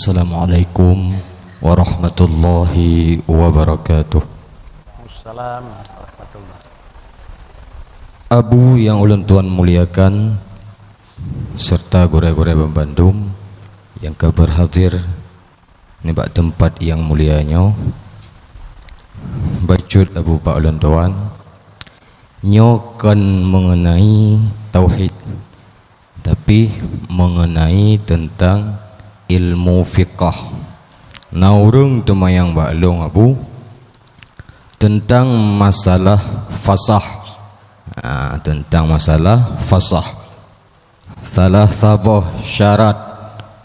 Assalamualaikum warahmatullahi wabarakatuh. Assalamualaikum warahmatullahi. Abu yang ulun tuan muliakan serta gore-gore Bandung yang berhadir nibak tempat yang mulianya, bacot Abu Pak ulun tuan nyokan mengenai tauhid, tapi mengenai tentang ilmu fiqah. Naurung temayang baklong Abu tentang masalah fasah. Tentang masalah fasah. Salah sabah syarat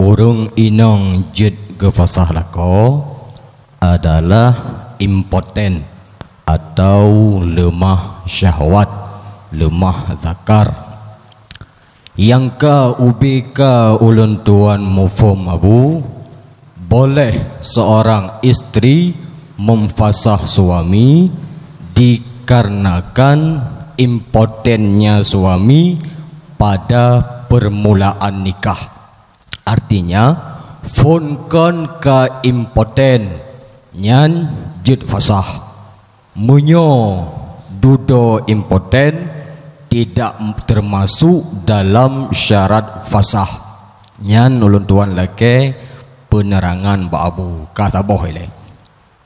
urung inong jid ke fasah lako adalah impoten atau lemah syahwat, lemah zakar. Yang ka ubika ulun tuan mufum Abu, boleh seorang istri memfasah suami dikarenakan impotennya suami pada permulaan nikah. Artinya fonkon ka impoten nyan jid fasah, munyo dudo impoten tidak termasuk dalam syarat fasah. Nyan ulun tuan lake penerangan ba Abu ka saboh ile.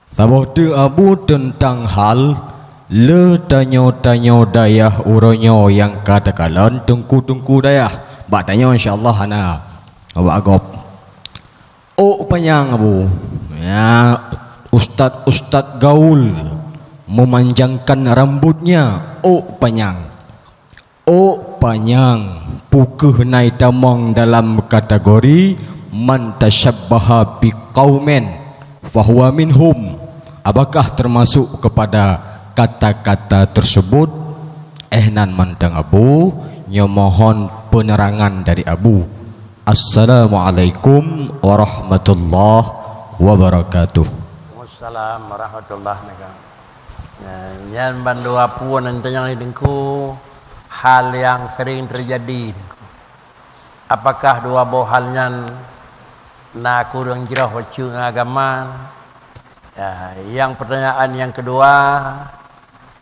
Saboh tu Abu tentang hal le tanyo-tanyo dayah uronyo yang katakalan tengku-tengku dayah. Ba tanyo insyaallah ana ba agop. Oh panyang Abu. Ya ustaz gaul memanjangkan rambutnya. Oh panyang. Oh panyang pukuh nai tamang dalam kategori man tasyabbaha biqaumin fahuwa minhum. Apakah termasuk kepada kata-kata tersebut? Ehnan mandang Abu nyomohon penerangan dari Abu. Assalamualaikum warahmatullahi wabarakatuh. Wassalamualaikum warahmatullahi wabarakatuh. Yan bandu Apu nanti yang dengku hal yang sering terjadi. Apakah dua bohalnya na kurang jirah wacu agama? Ya, yang pertanyaan yang kedua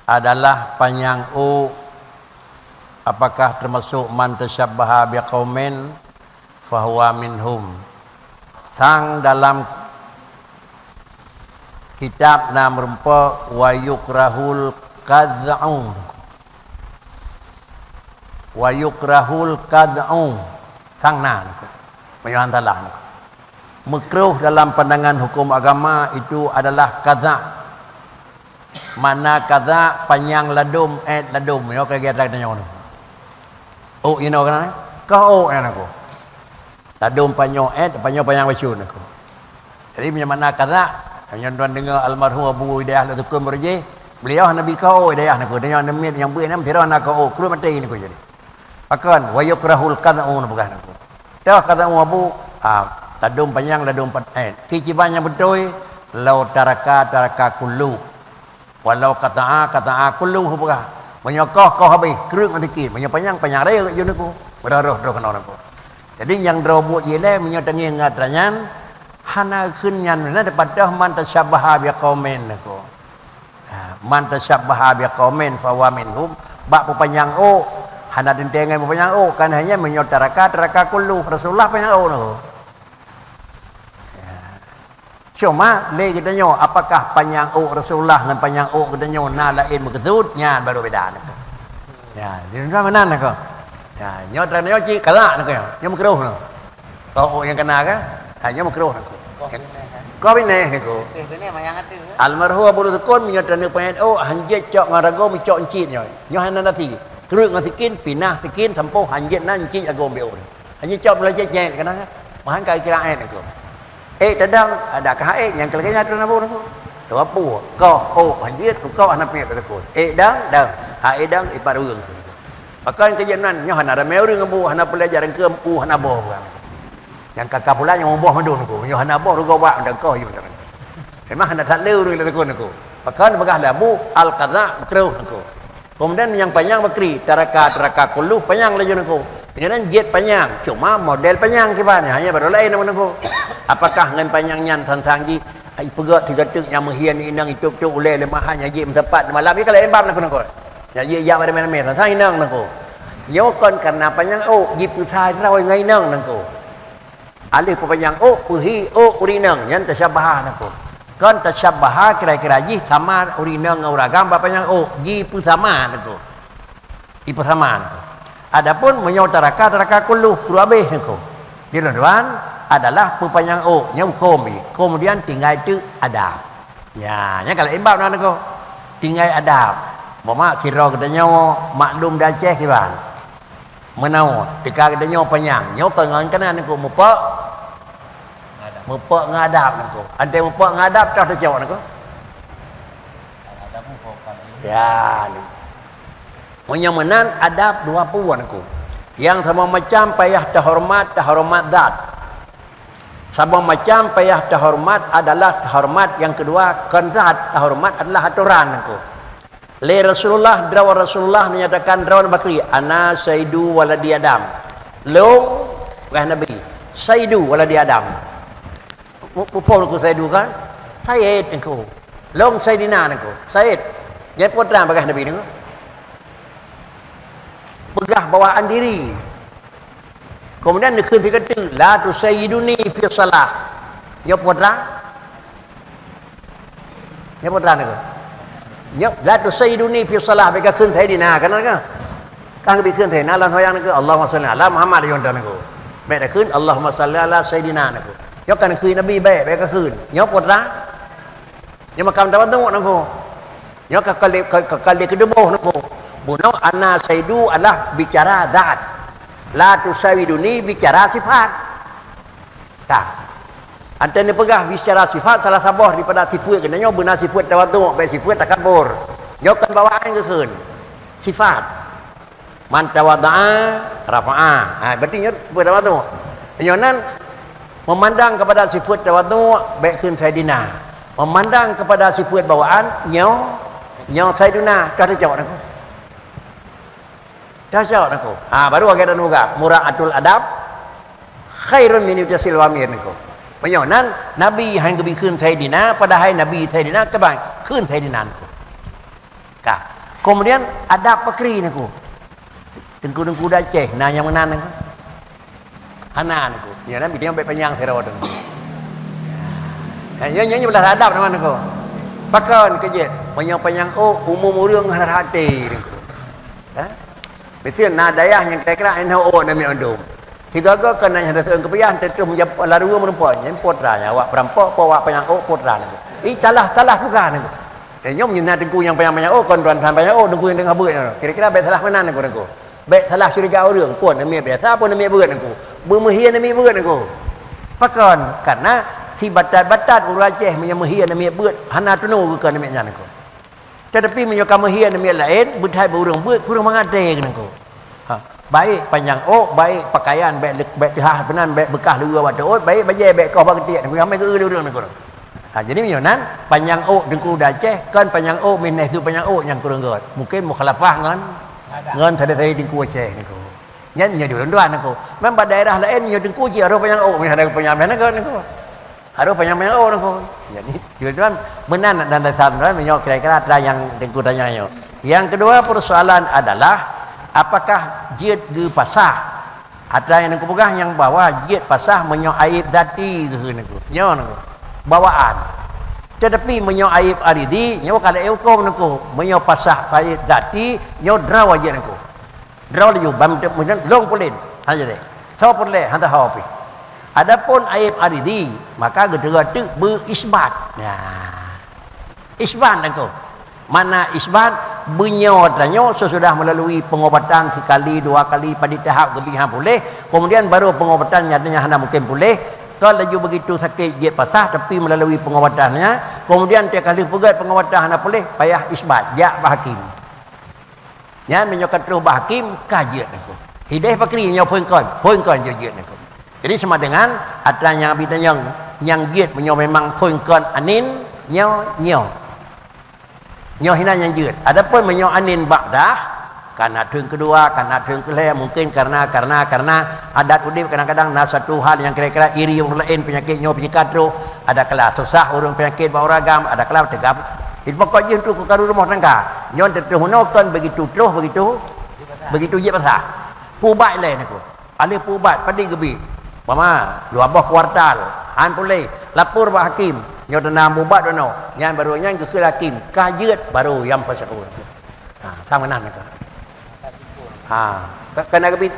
adalah panyang apakah termasuk man tasyabbaha biqaumin fahuwa minhum. Sang dalam kitab nomor 4 wa yukrahul qad'u wa yukrahul qad'u sangna menyuantalah makruh dalam pandangan hukum agama itu adalah qadza. Mana qadza panyang ladum ladum yo kegiatan tanya ono oh you know kan kau aku ladum panyo panyo panyang wasun aku. Jadi mana qadza yang tuan dengar almarhum Abu Hidayah Latukun Berje, beliau Nabi kau Hidayah aku dengan nemit yang buat nam tira nak kau keluar mati ni aku jadi akan wa yukrahul qad'u bukan aku dah kata Abu ladum panjang ladum kicibannya betul lau taraka kullu walau kata'a kullu bukan menyokoh kau habis keruk nanti panjang raya yo aku berarah kena aku. Jadi yang robot ile menyotangi ngatranyan hana kunyan na daripada man tasyabbaha biqaumin aku. Man tasyabbaha biqaumin fa wa minhum ba panjang hana dentengan panjang kan hanya menyotaraka kullu Rasulullah panjang no. Cuma le kita nyo apakah panjang Rasulullah dengan panjang kita nyo na lain begetut nya baru beda nak. Ya, di mana nak? Ya, nyo nyo ci kala nak ya. Nyo makruh no. Kau yang kena kan? Hanya makruh nak. Kau bine ni ko. Bine mayang hati. Almarhum Abu Latukun menyotane panjang hanjet cok ngarago micok encit nyo. Nyo hana nanti. Keruk ngatikin pinah tikin sampo hanjet nan encit ago ambil. Hanya cok belajar jet kena. Mahan kai kiraat nak. Tadang ada kahai yang kelakanya tu nabu aku. Tu apa? Kau hanjit kau anak pek aku. Dang dang ipar urang. Bahkan kejadian nya hana ramai urang abu hana pelajaran ke hana boh bukan. Yang kakak pula yang boh mandun aku. Nya hana boh rugo ba ndang kau yang ndang. Memang hana tak leu urang aku. Bahkan bagah labu al-qadza makruh aku. Kemudian yang panjang bakri taraka kullu panjang lagi aku. Kemudian jet panjang cuma model panjang kibannya hanya baru lain aku. apakah ngan panjangnya tentang ji ai pegak tiga tek yang mehian inang itu tu ulai lemah hanya ji tempat malam ni kalau embam nak ko ya ji ya ada mana tentang inang nak ko yo kon karena panjang ji pusai rau ngai nang nak ko alif panjang puhi urinang yang tasyabah nak ko kon tasyabah kira-kira ji sama urinang uragam panjang ji pusama nak ko ipu sama adapun menyotaraka kullu kurabeh nak ko di tuan adalah perpanjang nya hukum kemudian tinggal itu adab ya nya kalau imbab nak ko tinggal adab mama sira katanya maklum dah ceh kiban menau tika katanya panjang nyo pengan kana nak ko mupa ngadap nak ko ante mupa ngadap tak ada jawab nak ko ya ni menyamenan adab dua puan aku yang sama macam payah terhormat zat sama macam payah terhormat adalah terhormat yang kedua zat terhormat adalah aturan aku le Rasulullah drawa Rasulullah menyatakan drawa Bakri ana sayyidu waladi Adam long wahai Nabi sayyidu waladi Adam pupul aku sayyidu kan sayyid aku long sayyidina aku sayyid dia putra bagi Nabi ni pegah bawaan diri kemudian dia kata la tusayyiduni fi salah ya putra ni ya la tusayyiduni fi salah bagi keun sayyidina kan kan bi keun sayyidina lan hoyang ni Allahumma salli ala Muhammad yon dan aku baik dah keun Allahumma salli ala sayyidina aku ya kan keun nabi baik bagi keun ya putra ya makam tawadu aku ya kali kedeboh aku bunau anna sayyidu adalah bicara zat la tusawiduni bicara sifat tak ante ni pegah bicara sifat salah sabah daripada sifat kenanya benar sifat tawadu baik sifat takabur nyokan bawaan ke keun sifat man tawaddaa rafa'a berarti nya sifat tawadu nyonan memandang kepada sifat tawadu baik keun sayyidina memandang kepada sifat bawaan nyo sayyiduna tak ada jawab aku dahsyat aku. Baru agak dan muka muraatul adab khairun min utasil wamir aku. Penyonan Nabi hang kebi keun sayyidina padahal Nabi sayyidina keban keun sayyidina aku. Kemudian adab pakri aku. Dengku dah ceh nanya menan aku. Hanan aku. Ya Nabi dia baik panjang serawa tu. Ya belah adab nama aku. Pakan kejet panjang umum urang hati aku. Mesti nadayah yang kira-kira ina nami andum. Tiga kena yang datang kepian tentu menjadi lalu merempuan yang putranya awak perampok awak panjang putra ni. Talah bukan aku. Nyom nyena dengku yang panjang kon tuan sampai dengku yang dengar beut. Kira-kira baik salah mana aku. Baik salah curiga orang pun nami biasa pun nami beut aku. Bermehian nami beut aku. Pakan karena si batat urajeh menyemehia nami beut hana tunu ke nami nya aku. Tetapi menyokam mehian nami lain budai burung beut kurang mengadai kan aku. Baik panjang baik pakaian baik hah benan baik bekah lua waktu baik bajai baik kau bagi tiak ramai ke urang nak kurang. Jadi menyonan panjang dengku daceh kan panjang minai tu panjang yang kurang got. Mungkin mukhalafah ngan tadi dengku aceh niku. Nya duan aku. Memang daerah lain nyo dengku je aro panjang ada panjang mana kan niku. Aro panjang niku. Jadi duan benan dan dasar menyo kira-kira ada yang dengku tanya nyo. Yang kedua persoalan adalah apakah jid ge pasah? Ada yang kepegah yang bawa jid pasah menyo aib zati ke niku. Nyo niku. Bawaan. Tetapi menyo aib aridi nyo kada hukum niku. Menyo pasah aib zati nyo draw aja niku. Draw liu bam kemudian long pulin. Haja deh. So pulin hanta hawapi. Adapun aib aridi maka gedera tu berisbat. Ya. Isbat niku. Mana isbat benyotannya sesudah melalui pengobatan sekali dua kali pada tahap kebihan boleh kemudian baru pengobatan nyatanya hanya mungkin boleh kalau laju begitu sakit dia pasah tapi melalui pengobatannya kemudian tiap kali pegat pengobatan hanya boleh payah isbat jak bahakim yang menyokat terus bahakim kajian aku hidayah pakri yang poin kon jajian aku jadi sama dengan ada yang abid yang giat memang poin kon anin nyo hina yang jeut adapun menyo anin ba'dah karena tahun kedua, karena tahun ketiga, mungkin karena adat udip kadang-kadang satu hal yang kira-kira iri orang lain penyakitnya penyakit roh, ada kala susah orang penyakit beragam, ada kala tegap. Itu pokoknya itu kekaru rumah tangga. Nyon terhunokan begitu terus begitu je pasal. Pubat lain aku. Alih pubat padi gebi. Mama, 12 kuartal. Han pulai lapor pak hakim. Nyon tenang pubat dono. Nyan baru nyan ke hakim. Kajet baru yang pasal aku. Sama nan aku. Kena gebi.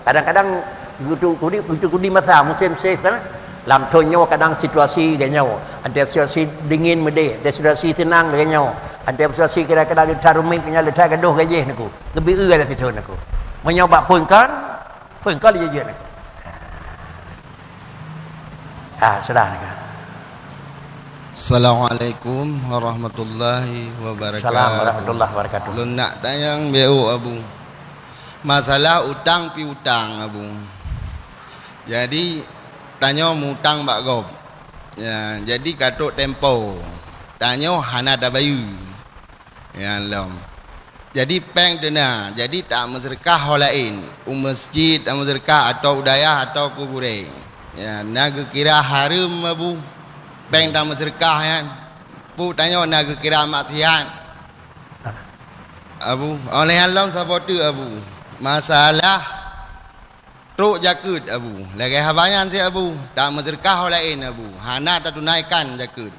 Kadang-kadang itu di masa musim safe kan. Làm thôi nhau kadang situasi dengan nhau, ada situasi dingin mede, ada situasi tenang dengan nhau, ada situasi kadang-kadang letak rumit dengan letak gaduh gaje naku, lebih lah situ naku, menyoba pun kan je naku. Sudah naku. Assalamualaikum warahmatullahi wabarakatuh. Assalamualaikum warahmatullahi wabarakatuh. Lu nak tanya BU Abu, masalah utang pi utang Abu. Jadi tanya mutang bak gob. Ya, jadi katuk tempo. Tanya hana ada bayu. Ya lam. Jadi peng dena. Jadi tak mazerkah holain. Masjid tak mazerkah atau udayah atau kubure. Ya, naga kira harum Abu. Peng tak mazerkah kan. Pu tanya naga kira maksiat. Abu, oleh alam supporter Abu. Masalah truk jakut Abu. Lagi habayan si Abu. Tak mazerkah lain Abu. Hana tak tunaikan jakut.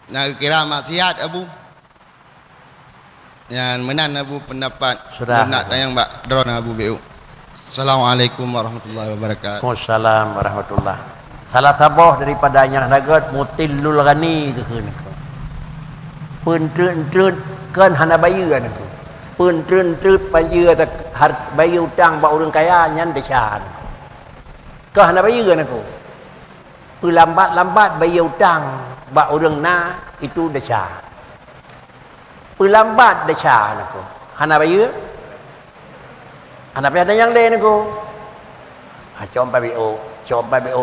Nak kira maksiat Abu. Yang menan Abu pendapat. Sudah. Nak tayang Mbak Dron Abu BU. Assalamualaikum warahmatullahi wabarakatuh. Waalaikumsalam warahmatullahi. Salah sabah daripada yang nagat mutilul ghani ke ni. Pun trun kan hana bayu kan aku. Pun trun bayu tak bayu utang ba orang kaya nyan decan. Ke hana bayu kan aku. Pelambat bayu utang ba orang na itu decan. Pelambat decan aku. Hana bayu. Hana bayu ada yang lain aku. Coba BO.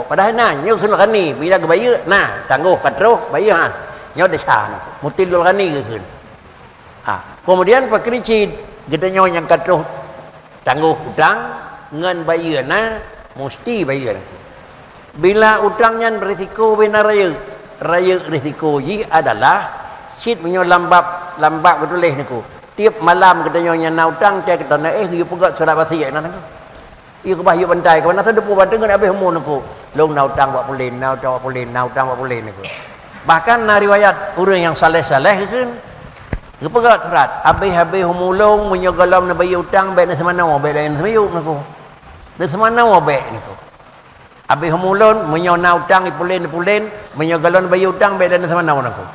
Padahal nyoขึ้นกันนี่bila ke bayu nah tangguh katro bayu han. Nyo decan aku. Mutilul ghani keขึ้น. Kemudian pakrici kita nyo yang katro tangguh utang ngan bayu na mesti bayu. Bila utangnya berisiko benar raya risiko ji adalah sit menyo lambat betul niku. Tiap malam kita nyo yang utang cek kita na you pegat surat wasiat na niku. You ke bahyu bandai ke mana sada pu bantu ngan abih mu niku. Long na utang buat pulin, na utang buat pulin niku. Bahkan na riwayat orang yang saleh-saleh kan pegat surat habis humulung menyogalam na bayu utang baik na semana baik lain semayuk niku. Na semana baik niku. Habis humulun menyona utang pulin menyogalam bayu utang baik lain semana niku.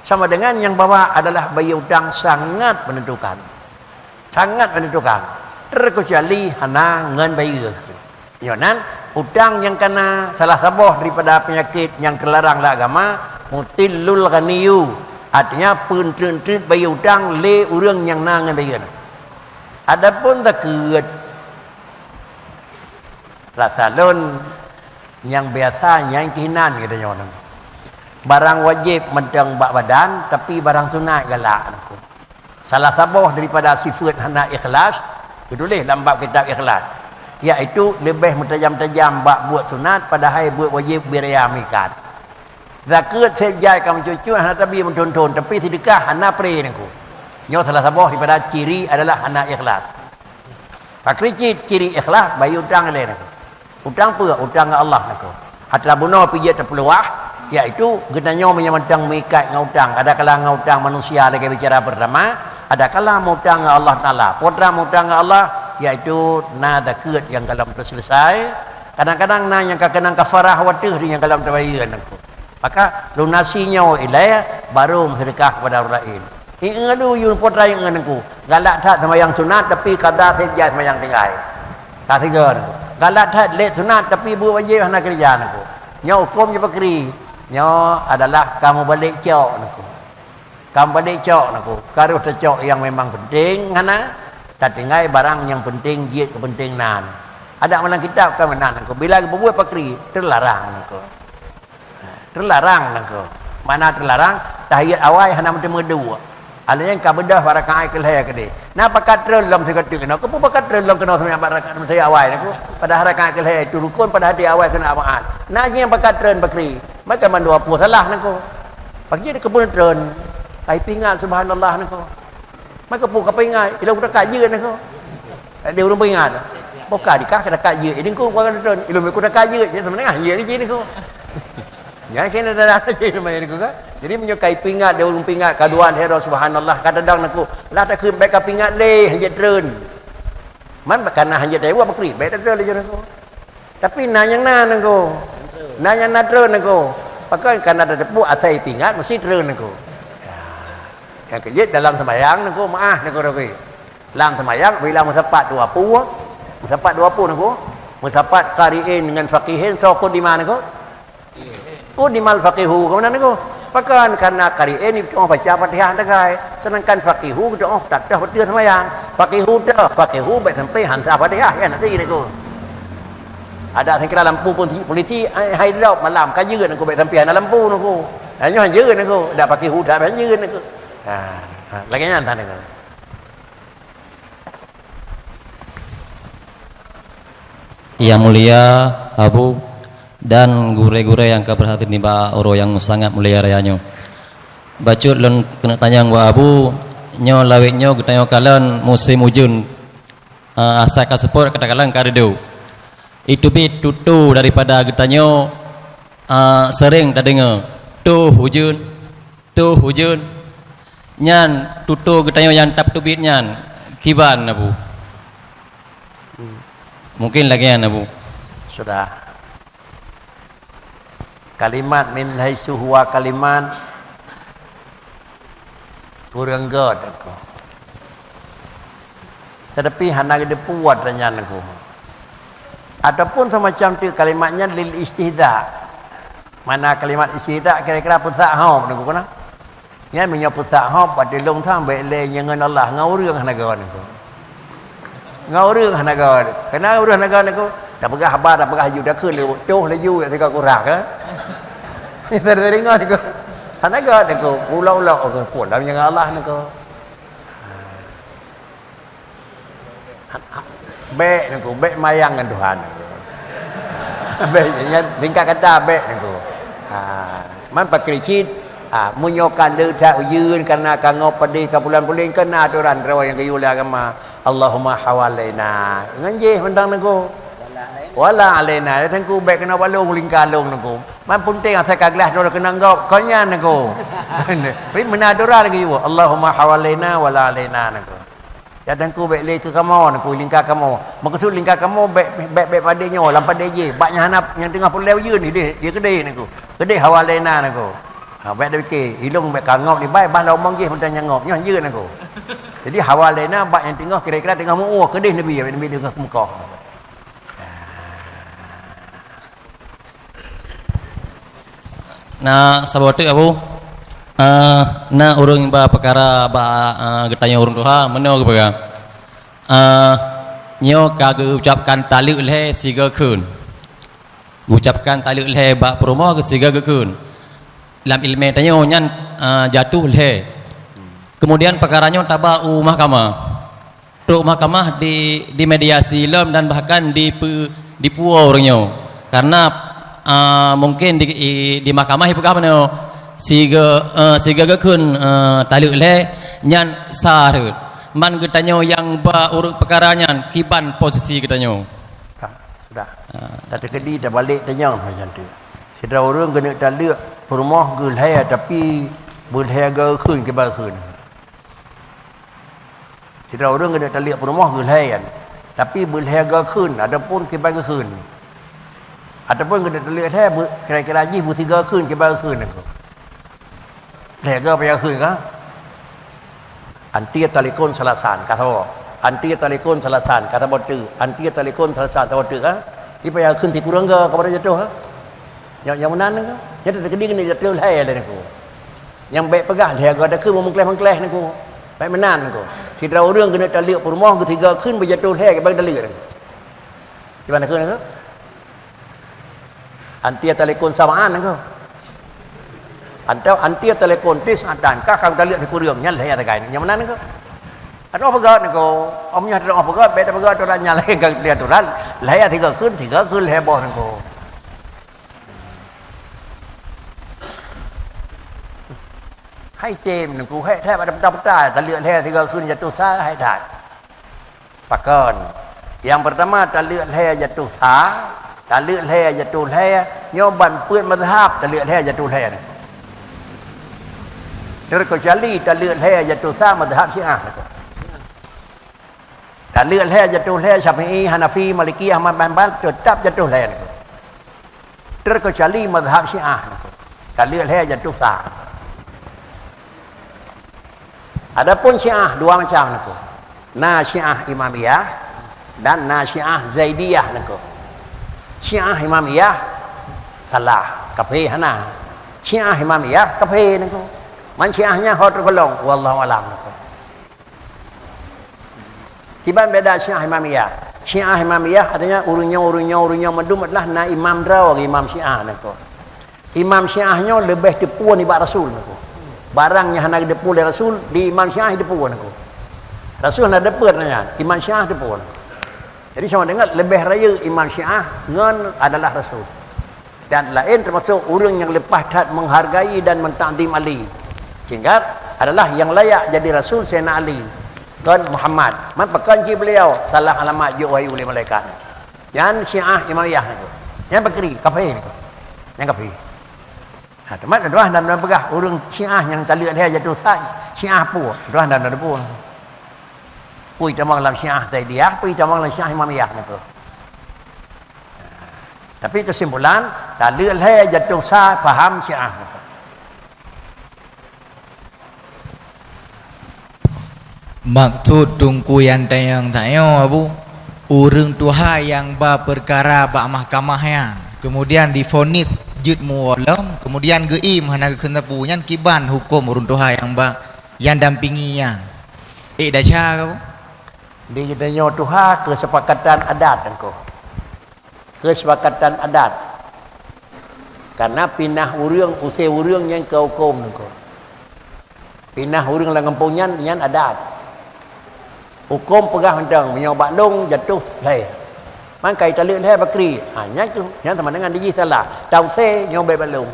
Sama dengan yang bawa adalah bayu utang sangat menentukan. Terkecuali hana ngan bayu. Yonan utang yang kena salah sabah daripada penyakit yang terlarang oleh agama mutilul ghaniyu. Artinya pun-pun bayu utang le urang yang nangan bayu. Adapun takut ratalun yang biasa yang kinan kita nyonan. Barang wajib mentang bak badan tapi barang sunat galak. Salah sabah daripada sifat hana ikhlas ditulis dalam bab kitab ikhlas. Iaitu lebih mentajam-tajam bak buat sunat padahal buat wajib biraya mikat. Zakat sejai kamu cucu hana tabi mentonton tapi sedekah hana pre niku. Nyo salah sabah daripada ciri adalah hana ikhlas. Pakri ciri ikhlas bayu utang le niku. Utang apa? Utang ke Allah niku. Hatla bunuh pijat terpeluah iaitu genanyo menyamantang mikat ngautang. Ada kala ngautang manusia lagi bicara pertama, ada kala ngautang ke Allah Taala. Potra ngautang ke Allah iaitu na zakat yang kalau terselesai. Kadang-kadang na yang kakenang kafarah watih yang kalau terbayar niku. Maka lunasinya ilai baru sedekah kepada orang lain. Ingadu yun potra yang nganku. Galak tak sembahyang sunat tapi kada sejak sembahyang tinggal. Tak segar. Galak tak let sunat tapi buat wajib hana kerja nku. Nya hukum je pakri. Nya adalah kamu balik cok nku. Kamu balik cok nku. Karu tercok yang memang penting hana. Tak tinggal barang yang penting giat kepentingan. Ada malang kitab kan menan nku. Bila berbuat pakri terlarang nku. Terlarang nangko. Mana terlarang? Tahiyat awal hana mesti dua. Ada yang kabedah barakai keleh ke dia. Nah pakat dalam seketik kena. Kau pakat dalam kena semua barakat mesti awal aku. Pada harakat keleh itu rukun pada hati awal kena amaan. Nah yang pakat dalam bakri. Maka mandua pu salah nako. Pagi dia kebun dalam. Ai pingat subhanallah nako. Maka pu kapingat. Ila udah kaje nako. Dia urang pingat. Buka dikah kena kaje. Ini kau pakat dalam. Ila aku dah kaje. Jadi sebenarnya ya ke sini kau. Ya kena dah je mai nako kan. Jadi menyukai pingat dia urung pingat kaduan hero subhanallah kadang naku lah tak keun baik ka pingat le hanjat treun. Man kana hanjat dewa bakri baik treun je naku. Tapi nanya naku. Nanya na treun naku. Pakai kana ada depu atai pingat mesti treun naku. Yang kejit dalam sembahyang naku maah naku rawi. Dalam sembahyang bila musapat 20 naku. Musapat qari'in dengan faqihin sokod di mana naku? Oh di mal faqihu ke mana naku? Pakan karena kari ini cuma baca Fatihah degai. Sedangkan faqihu cuma tak dah betul sembahyang. Faqihu baik sampai hantar Fatihah kan nanti ni ko. Ada yang kira lampu pun polisi hai drop malam ka yeun aku baik sampai ana lampu nu ko. Hanya yeun aku dak faqihu dak baik yeun aku. Lagi nyantan ni ko. Yang mulia Abu dan gure-gure yang keberhati ni ba oro yang sangat mulia rayanya. Bacut lon kena tanya wa Abu nyo lawik nyo getanyo kalan musim hujan asa kasepur katakanlah karedo. Itu bi tutu daripada getanyo sering tak dengar tu hujan nyan tutu getanyo yang tap tubit nyan kiban Abu. Mungkin lagi Abu. Sudah. Kalimat min haitsu huwa kalimat kurang god aku. Tetapi hendak dia buat renyan aku. Ataupun semacam tu kalimatnya lil istihda. Mana kalimat istihda kira-kira putak hau aku kena. Ya menyo putak hau pada long thang baik le nyangan Allah ngau reung hanaga aku. Ngau reung hanaga. Kena urang hanaga aku. Dah pegah habar dah pegah dah keun joh laju ya ku rak ah. Teringat aku. Hanaga aku ulau-ulau aku pun dalam yang Allah aku. Baik aku, baik mayang dengan Tuhan aku. Baiknya tingkah kata baik aku. Man pakai cit, munyokan dia tak uyun karena kangau pedih ke bulan-bulan kena aturan rawa yang kayu agama. Allahumma hawalaina. Nganjih mentang aku. Wala alaina tangku baik kena balung lingkalung aku. Man punting asal kaglas do kena ngop konya aku. Tapi menadura lagi you. Allahumma hawalaina wala alaina aku. Ya tangku baik le ke kamu aku lingkar kamu. Maksud lingkar kamu baik padanya lam padai je. Baknya hanap yang tengah pulau yeun ni dia kedai aku. Kedai hawalaina aku. Baik dah fikir hilung baik kangop ni baik bah lomong je mentang ngop nyo yeun aku. Jadi hawalaina bak yang tengah kira-kira tengah mu kedai Nabi dengan Mekah. Nah sabote Abu na urang ba perkara ba getanya urang Tuhan meno ke baga nyo kagak ucapkan taluk le siga kun ucapkan taluk le ba promo ke siga kun lam ilmu tanya nyan jatuh le kemudian perkaranya taba mahkamah tu mahkamah di mediasi lam dan bahkan di puau orangnya karena mungkin di mahkamah ibu mana siga gekun taluk le nyan sarut man getanyo yang ba urut perkaranya kiban posisi getanyo sudah tak kedi dah balik tanya macam tu kita orang kena taluk rumah gulhai tapi gulhai gekun ke bakun kita orang kena taluk rumah gulhai tapi gulhai gekun adapun ke bakun ataupun kena terlihat kira-kira ji 3 คืนke berapaคืนaku. Lega berapaคืนkah? Antia talikun salasan kata apa? Antia talikun salasan kata botu. Antia talikun salasan kata botu kah? Ipa berapaคืนti kurang ke kepada jatuh kah? Yang mana ni kah? Jadi terkedi kena jatuh hai ada aku. Yang baik pegah lega adaคืนmengkleh aku. Baik menan aku. Si orang kena terlihat rumah ke 3 คืนberjatuh hai ke bagi terlihat. Di manaคืนaku? Antia talikun samaan aku. atau anti telefon tis adan ka kam talia ti kurang nyal hai ta kai yang mana ni ko ada apa gak ni ko omnya ada apa gak beda gak tu nyal hai ka lihat tu ran lai ti ga kun hai boh ni ko hai tem ni ko haiแทบada peta talia hai ti ga kun jatuh sa hai dah pakon yang pertama talia hai jatuh sa talia hai jatuh hai nyoban puan mazhab talia hai jatuh hai ni terkecuali talia hai jatuh sa mazhab Syiah talia hai jatuh hai Syafi'i Hanafi Maliki Ahmad Hanbal tetap jatuh hai ni terkecuali mazhab Syiah talia hai jatuh sa adapun Syiah dua macam ni na Syiah Imamiyah dan na Syiah Zaidiyah ni Syiah Imamiyah salah kafir hana Syiah Imamiyah kafir ni man Syiahnya hot tergolong wallahu alam ni tiban beda Syiah Imamiyah Syiah Imamiyah adanya urunya medum adalah na imam draw imam Syiah ni imam Syiahnya lebih depu ni bak Rasul ni barangnya hana depu oleh Rasul di imam Syiah depu ni Rasul nak depu nya imam Syiah depu jadi sama dengar lebih raya imam Syiah ngan adalah Rasul dan lain termasuk orang yang lepas tat menghargai dan mentakdim Ali sehingga adalah yang layak jadi Rasul Sayyidina Ali dan Muhammad man pekanji beliau salah alamat je wahai oleh malaikat yang Syiah Imamiyah itu yang bakri kafir yang kafir teman doah dan pegah orang Syiah yang talia dia jatuh sai Syiah pu doah dan pu pui tamang dalam Syiah Zaidiyah pui tamang dalam Syiah Imamiyah ni tapi kesimpulan talia dia jatuh sai faham Syiah maksud tungkuyan tayang tayo abu urang tuha yang ba perkara ba mahkamahnya kemudian divonis jut mualam kemudian geim hana kena punyan kiban hukum urang tuha yang ba yang dampinginya dah cha kau di tanyo tuha kesepakatan adat engkau kesepakatan adat karena pindah urang usai urang yang kau hukum engkau pindah urang lang kampungnya yang adat hukum pegah hendang menyobak long jatuh leh man kai talia leh bakri hanya tu yang teman dengan diji salah tau se nyobek balung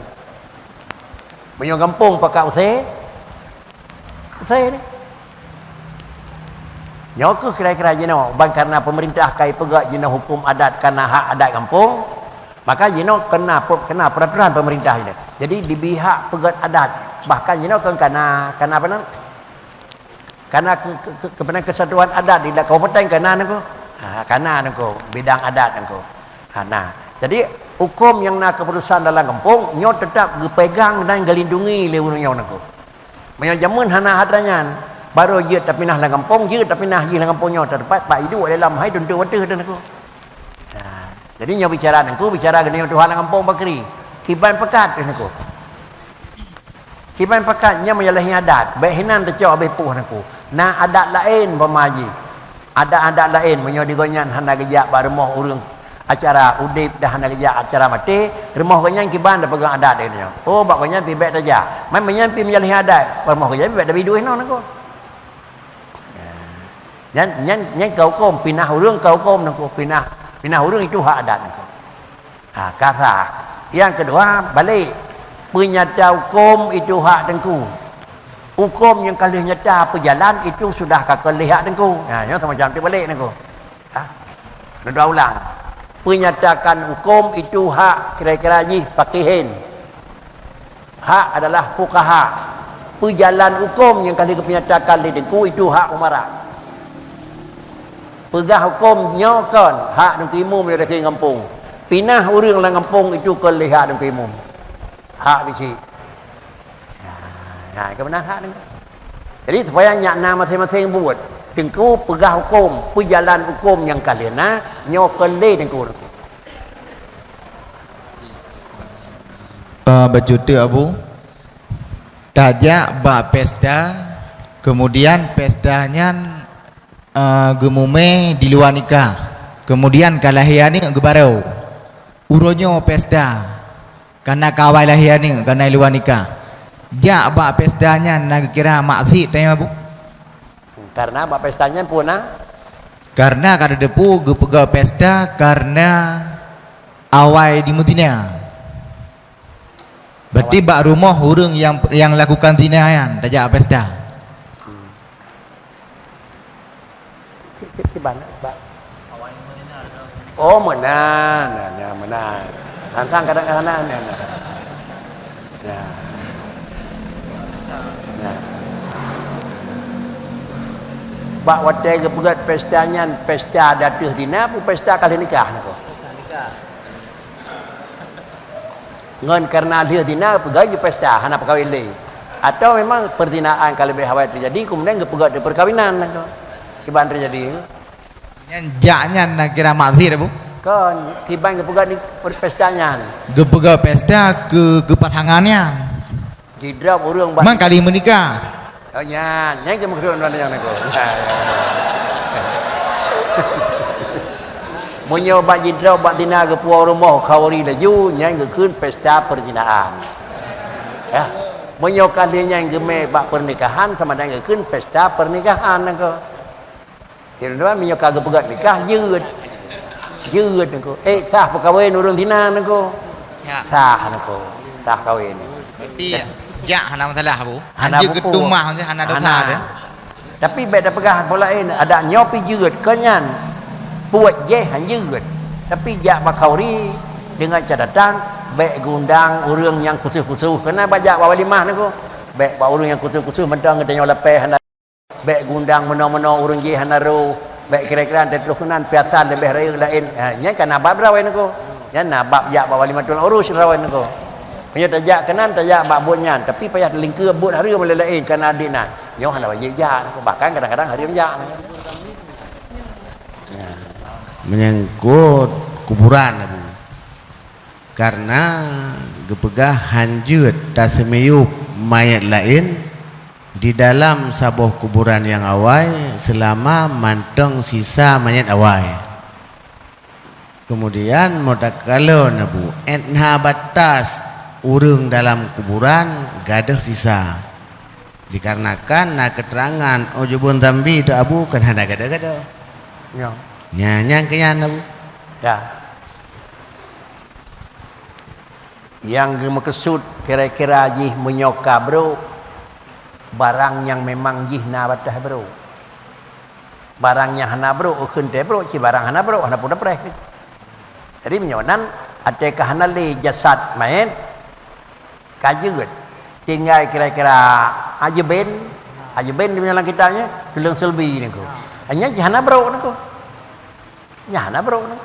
menyo kampung pakau se ni nyoku kira-kira jino ban karena pemerintah kai pegak jino hukum adat karena hak adat kampung maka jino kena peraturan pemerintah ini jadi di pihak pegat adat bahkan jino kena apa nama karena kebenaran kesatuan adat di kabupaten kanan aku kanan aku bidang adat aku nah jadi hukum yang nak keputusan dalam kampung nyo tetap dipegang dan dilindungi oleh urang aku menyo jamun hana hadranyan baru ye tapi nah dalam kampung ye tapi nah ye dalam kampung nyo terdapat pak hidup dalam hai tentu water dan aku jadi nyo bicara dengan Tuhan dalam kampung bakri kiban pekat dan aku kiban pekatnya menyalahi adat baik hinan tercok habis puh aku na adat lain pemaji adat lain menyo digonyan hana gejak ba rumah urang acara udip dah hana gejak acara mati rumah gonyan kiban dah pegang adat dia oh bak gonyan pi baik saja mai menyampi menyalahi adat rumah gonyan baik dah bidu hinon aku nyan kau kom pindah urang kau kom aku pindah urang itu hak adat aku kata yang kedua balik penyata hukum itu hak tengku hukum yang kali nyata berjalan itu sudah kakak lihat tengku yang macam tu balik tengku dua ulang penyatakan hukum itu hak kira-kira ni fakihin hak adalah fuqaha perjalan hukum yang kali penyatakan di tengku itu hak umarat pegah hukum nyokan hak tengku imum yang ada di kampung pinah urang dalam kampung itu ke lihat tengku imum hak di sini kebenaran hak ni jadi supaya nyakna masing-masing buat tengku pegah hukum perjalan hukum yang kalian nyokon le tengku bajuta abu tajak ba pesta kemudian pestanya gemume di luar nikah kemudian kalahian ni gebarau uronyo pesta karena kawai lahian ni karena luar nikah Jak bak pestanya nak kira maksud tanya Abu. Karena bak pestanya pun Karena kada depu gepega pesta karena awai di Medina. Berarti bak rumah orang yang lakukan zina kan, tajak pesta. Oh menan, menan. Tantang kadang-kadang ya. Bak wadai kepegat pestanya, pesta datuh dina, pu pesta kali nikah nak. Ngan karena dia dina pegaji pesta hana perkahwin le. Atau memang perzinaan kalau lebih awal terjadi kemudian kepegat di perkahwinan nak. Kiban terjadi. Yang jaknya nak kira maksud Abu. Kan kiban kepegat di pestanya. Gepega pesta ke pasangannya. Jidrap urang Mang kali menikah. Oh nyai ke maksud orang yang nak. Munyo bak jidrap bak dina ke puau rumah kawari laju nyai ke kun pesta perzinaan. Ya. Munyo kalinya yang gemeh bak pernikahan sama dengan kun pesta pernikahan nak. Kira-kira munyo kagak pegat nikah yeut nak. Sah perkahwin urang dina nak. Sah nak. Sah kahwin. Berarti jak hana masalah Abu. Hana Hanya buku. ketumah hana dosa dia. Tapi beda pegahan pula ada nyopi jeut kenyan. Buat je hanjeut. Tapi jak bakauri dengan catatan baik gundang urang yang khusus-khusus kena bajak walimah nak. Baik urang yang khusus-khusus mentang ngetanya lepeh hana. Baik gundang meno-meno urang je hana ro. Baik kira-kira terkenan piatan lebih raya lain. Nya kan nabab rawan nak. Nya nabab jak walimah tul urus rawan nak. Punya tajak kenan tajak bak bunyan tapi payah lingkar but hari melelain kerana adina nyoh hana wajib jak bahkan kadang-kadang hari jak menyangkut kuburan Abu. Karena gepegah hanjut tasmiyub mayat lain di dalam sabuh kuburan yang awal selama manteng sisa mayat awal. Kemudian modakalo Abu enha batas urang dalam kuburan gadah sisa. Dikarenakan na keterangan ojubun zambi tu Abu kan hana gadah-gadah. ya Nyanyang kenyan Abu. ya yang maksud kira-kira jih menyoka bro barang yang memang jih na batah bro barangnya hana bro ukun te bro ci barang hana bro hana pun dapreh jadi menyonan ada kahana le jasad main kajeut tinggal kira-kira aja ben di dalam kitanya tulang selbi ni ko hanya jahana bro ni ko nyana bro ni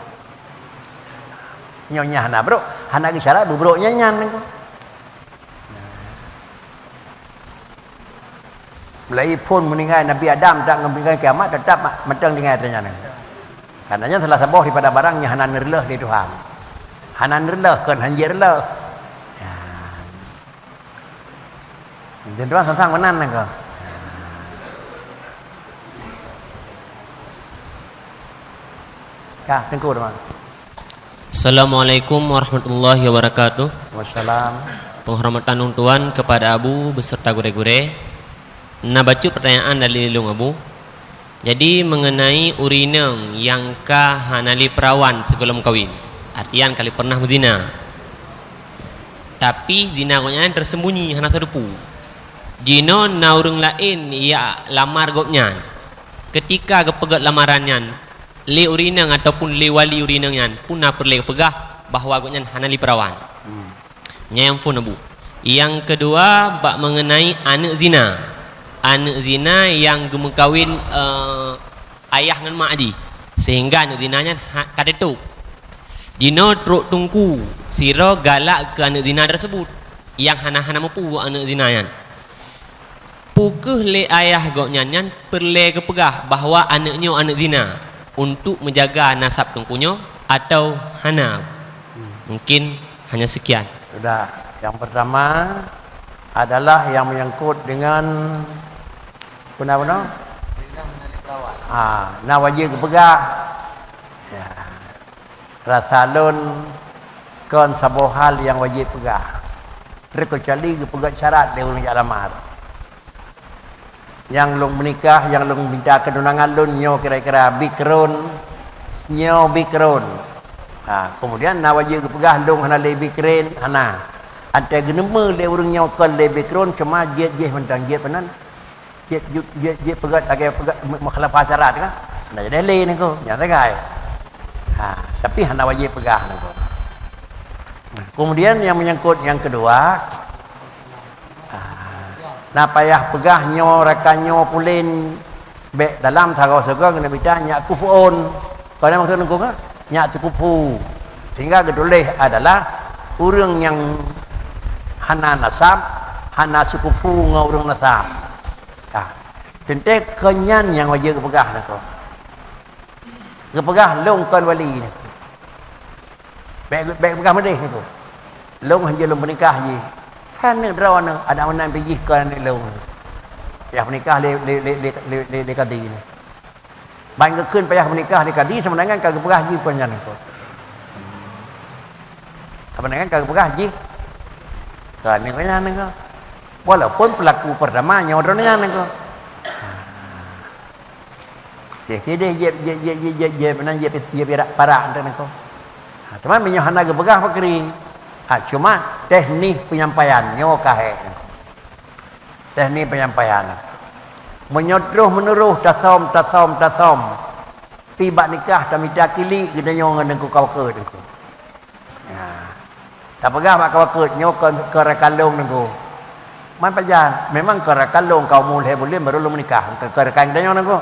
nyonya hana bro hana isyarat bro nyanyan ni ko mulai pun meninggal Nabi Adam tak ngambil kiamat tetap mentang dengan tanya ni karenanya salah sebuah daripada barangnya hana nirleh di Tuhan hana nirleh kan hanjir leh. Dan tuan sang menan nak. Kah, tengku dah. Assalamualaikum warahmatullahi wabarakatuh. Wassalam. Penghormatan tuan kepada Abu beserta gure-gure. Nak baca pertanyaan dari Lung Abu. Jadi mengenai urineng yang kah hanali perawan sebelum kahwin. Artian kali pernah berzina. Tapi zina koknya tersembunyi hana terdepu. Jino na urang lain ya lamar gopnya. Ketika kepegat lamarannya li urinang ataupun li wali urinangnya pun na perle pegah bahawa gopnya hanali perawan. Nya yang pun Abu. Yang kedua bak mengenai anak zina. Anak zina yang gemekawin ayah dengan mak aji. Sehingga anak zinanya kada tu. Jino truk tungku siro galak ke anak zina tersebut yang hana-hana mampu anak zinanya. Pukul le ayah goknya nyan perle kepegah bahawa anaknya anak zina untuk menjaga nasab tungkunya atau hana. Mungkin hanya sekian. Sudah. Yang pertama adalah yang menyangkut dengan apa? Nak wajib kepegah. Ya. Rasalun kon sabo hal yang wajib pegah. terkecuali pegat syarat dia orang lamar. Yang long menikah, yang long minta kedunangan lun nyo kira-kira bikrun, nyo bikrun. Kemudian nawajib pegah long hana le bikrin hana. Ada genema le orang nyo kal le bikrun cuma jet mentang jet penan. Jet pegat agak pegat makhlaf syarat kan. Nah jadi le ni ko, nyata kai. Tapi hana wajib pegah ni ko. Kemudian yang menyangkut yang kedua, nak payah pegahnya rakannya pulin be dalam thagau surga kena bita nyak kupuon. Kalau nak maksud engkau kan nyak sekupu. Sehingga gedoleh adalah orang yang hana nasab, hana sekupu ngau orang nasab. Tentu kenyan yang wajib pegah nak ko. Kepegah long kan wali ni. Baik pegah medih ni tu. Long hanya long menikah je. Kan ni draw ni ada mana pergi kan ni long. Payah menikah le kadi ni. Baik ke kun payah menikah le kadi sebenarnya kagak pegah je panjang ni tu. Sebenarnya kagak pegah je. Kan ni panjang ni ko. Walaupun pelaku pertama nyawa dengan ni ko. Jadi dia benar dia berak parah antara kau. Cuma menyahana gebegah pakri. Cuma teknik penyampaiannya kahe. Teknik penyampaian. Menyodroh meneruh tasom. Tiba nikah tamita kili kita nyong dengan kau ke dengku. Tak pegah mak kau ke nyok ke rekalong dengku. Man pajan memang ke rekalong kau mulai boleh baru lu menikah ke rekan kita nyong dengku.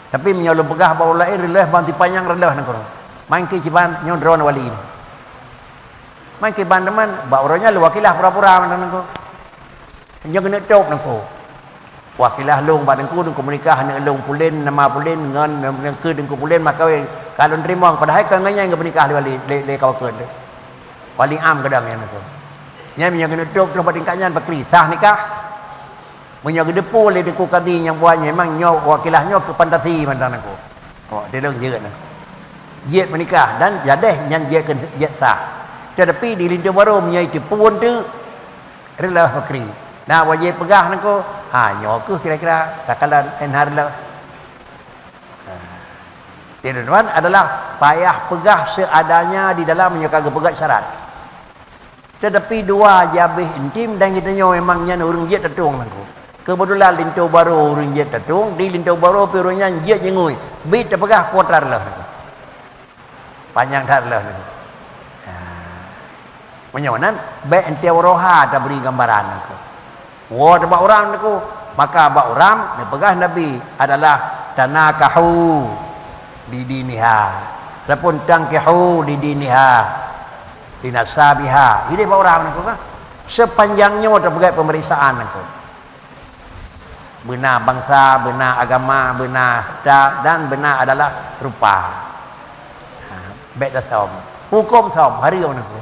Tapi menyolong pegah bawa lain relah banti panjang relah nak korang. Main ke ciban nyon drone wali ni. Main ke ban teman bauranya lu wakilah pura-pura mana nak ko. Nyo kena tok nak ko. Wakilah long badan ku deng menikah nak long pulen nama pulen ngan ke deng ku pulen maka kalau nerima padahal kan nganya ngah menikah wali le kau ke. Wali am kadang yang nak ko. Nya menyang kena tok tu bading kanyan bakri sah nikah. Menyok depo le deku kadi yang buatnya memang nyok wakilahnya ke pantati mantan aku. Dia dong jeut nak. Jeut menikah dan jadeh nyan jeut ke jeut sah. Tetapi di lintu baru menyai tipuan tu rela fakri. Nah wajib pegah nako. Nyok ke kira-kira takalan enhar lah. Teman adalah payah pegah seadanya di dalam menyok pegah syarat. Tetapi dua jabih intim dan kita nyo memang nyan urang jeut tetung nako. Kebetulan lintu baru orang jet tatung di lintu baru pirunya jet jengui bit terpegah kuatar lah panjang tar lah menyawanan baik ente roha tak beri gambaran aku wah tempat orang aku maka bak orang pegah Nabi adalah tanakahu di diniha ataupun tangkihu di diniha di nasabiha ini bak orang aku kan sepanjangnya terpegah pemeriksaan aku benar bangsa, benar agama, benar dan benar adalah rupa. Baik dah som. Hukum som hari mana tu?